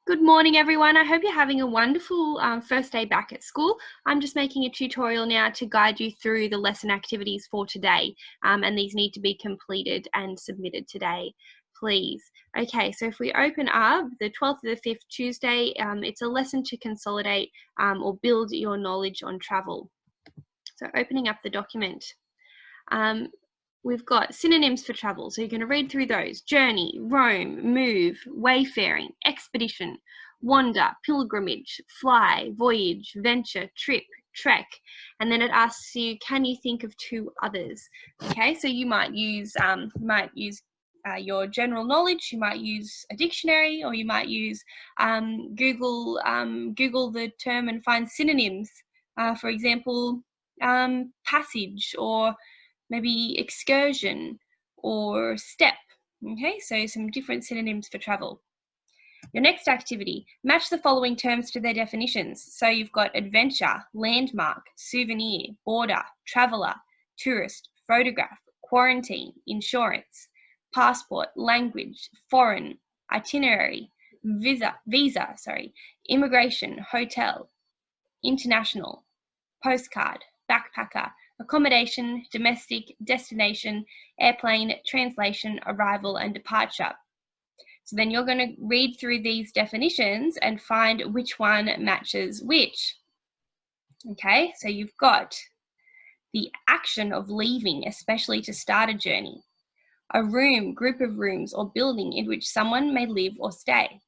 Good morning, everyone. I hope you're having a wonderful first day back at school. I'm just making a tutorial now to guide you through the lesson activities for today, and these need to be completed and submitted today, please. Okay, so if we open up the 12th of the 5th Tuesday, it's a lesson to consolidate or build your knowledge on travel. So opening up the document. We've got synonyms for travel, so you're going to read through those. Journey, roam, move, wayfaring, expedition, wander, pilgrimage, fly, voyage, venture, trip, trek, and then it asks you, can you think of two others? Okay, so you might use your general knowledge, you might use a dictionary, or you might use Google the term and find synonyms. For example, passage, or maybe excursion or step. Okay, so some different synonyms for travel. Your next activity, match the following terms to their definitions. So you've got adventure, landmark, souvenir, border, traveller, tourist, photograph, quarantine, insurance, passport, language, foreign, itinerary, visa, immigration, hotel, international, postcard, backpacker, accommodation, domestic, destination, airplane, translation, arrival, and departure. So then you're going to read through these definitions and find which one matches which. Okay, so you've got the action of leaving, especially to start a journey. A room, group of rooms, or building in which someone may live or stay.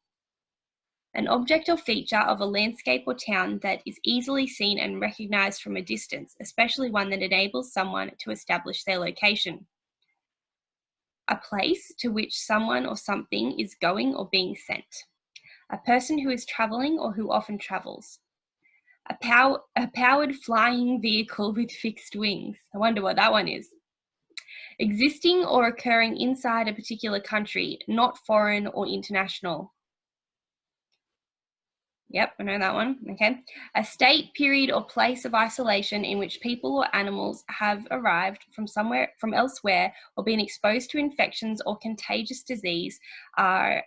An object or feature of a landscape or town that is easily seen and recognized from a distance, especially one that enables someone to establish their location. A place to which someone or something is going or being sent. A person who is traveling or who often travels. A powered flying vehicle with fixed wings. I wonder what that one is. Existing or occurring inside a particular country, not foreign or international. Yep, I know that one. Okay. A state, period, or place of isolation in which people or animals have arrived from elsewhere or been exposed to infections or contagious disease are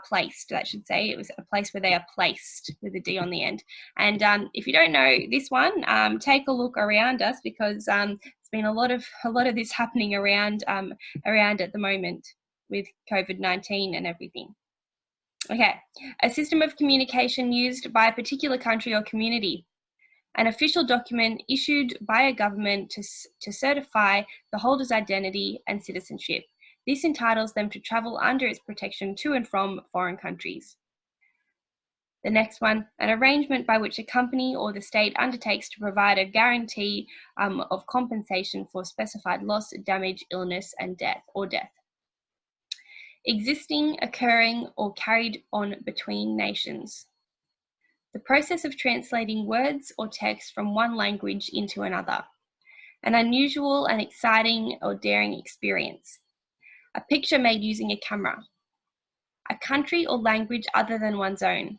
placed. That should say it was a place where they are placed with a D on the end. And if you don't know this one, take a look around us, because there's been a lot of this happening around at the moment with COVID-19 and everything. Okay, a system of communication used by a particular country or community. An official document issued by a government to certify the holder's identity and citizenship. This entitles them to travel under its protection to and from foreign countries. The next one, an arrangement by which a company or the state undertakes to provide a guarantee of compensation for specified loss, damage, illness, and death. Existing, occurring, or carried on between nations. The process of translating words or text from one language into another. An unusual and exciting or daring experience. A picture made using a camera. A country or language other than one's own.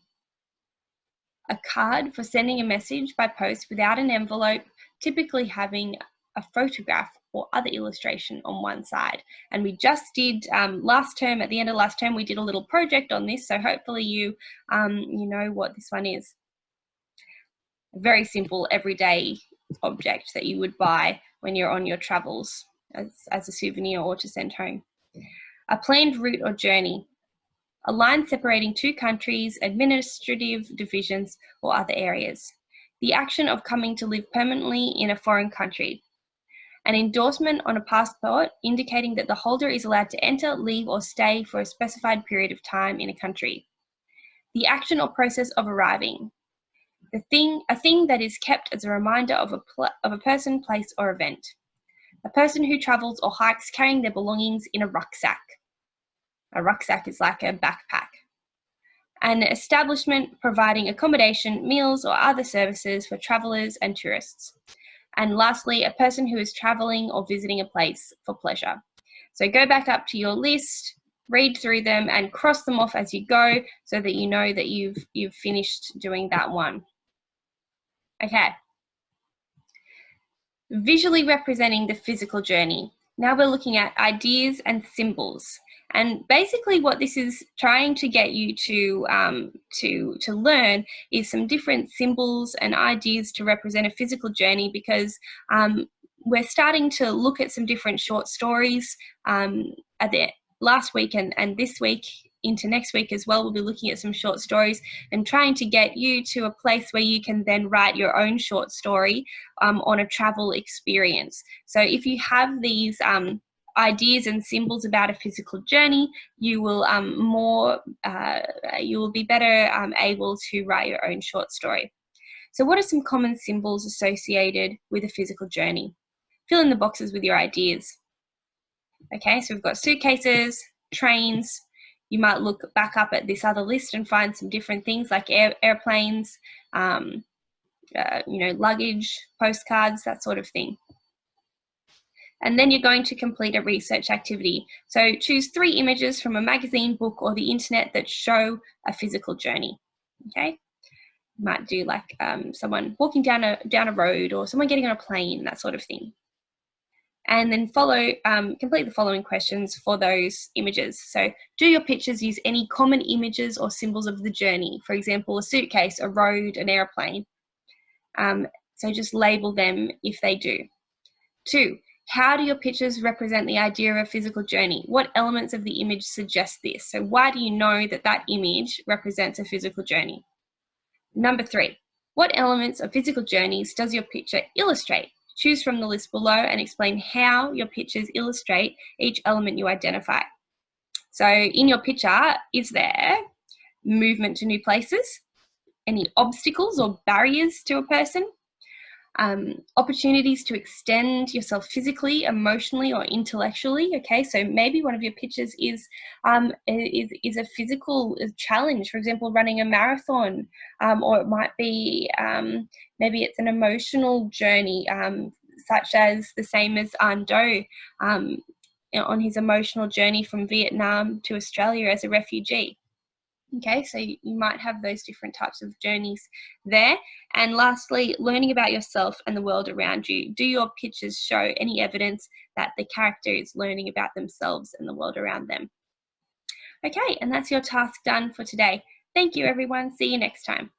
A card for sending a message by post without an envelope, typically having a photograph or other illustration on one side. And we just did last term, at the end of last term, we did a little project on this, so hopefully you know what this one is. A very simple everyday object that you would buy when you're on your travels as a souvenir or to send home. A planned route or journey. A line separating two countries, administrative divisions, or other areas. The action of coming to live permanently in a foreign country. An endorsement on a passport indicating that the holder is allowed to enter, leave, or stay for a specified period of time in a country. The action or process of arriving. A thing that is kept as a reminder of a person, place, or event. A person who travels or hikes carrying their belongings in a rucksack. A rucksack is like a backpack. An establishment providing accommodation, meals, or other services for travellers and tourists. And lastly, a person who is traveling or visiting a place for pleasure. So go back up to your list, read through them, and cross them off as you go so that you know that you've finished doing that one. Okay. Visually representing the physical journey. Now we're looking at ideas and symbols. And basically what this is trying to get you to learn is some different symbols and ideas to represent a physical journey, because we're starting to look at some different short stories at the last week and this week into next week as well. We'll be looking at some short stories and trying to get you to a place where you can then write your own short story on a travel experience. So if you have these ideas and symbols about a physical journey, you will you will be better able to write your own short story. So what are some common symbols associated with a physical journey? Fill in the boxes with your ideas. Okay, so we've got suitcases, trains. You might look back up at this other list and find some different things like airplanes, luggage, postcards, that sort of thing. And then you're going to complete a research activity. So choose 3 images from a magazine, book, or the internet that show a physical journey. Okay, you might do like someone walking down a road, or someone getting on a plane, that sort of thing. And then complete the following questions for those images. So do your pictures use any common images or symbols of the journey? For example, a suitcase, a road, an airplane. So just label them if they do. 2, how do your pictures represent the idea of a physical journey? What elements of the image suggest this? So why do you know that that image represents a physical journey? Number 3, what elements of physical journeys does your picture illustrate? Choose from the list below and explain how your pictures illustrate each element you identify. So in your picture, is there movement to new places? Any obstacles or barriers to a person? Opportunities to extend yourself physically, emotionally, or intellectually. Okay, so maybe one of your pictures is a physical challenge, for example, running a marathon, or it might be maybe it's an emotional journey, such as the same as Anh Do on his emotional journey from Vietnam to Australia as a refugee. Okay, so you might have those different types of journeys there. And lastly, learning about yourself and the world around you. Do your pictures show any evidence that the character is learning about themselves and the world around them? Okay, and that's your task done for today. Thank you, everyone. See you next time.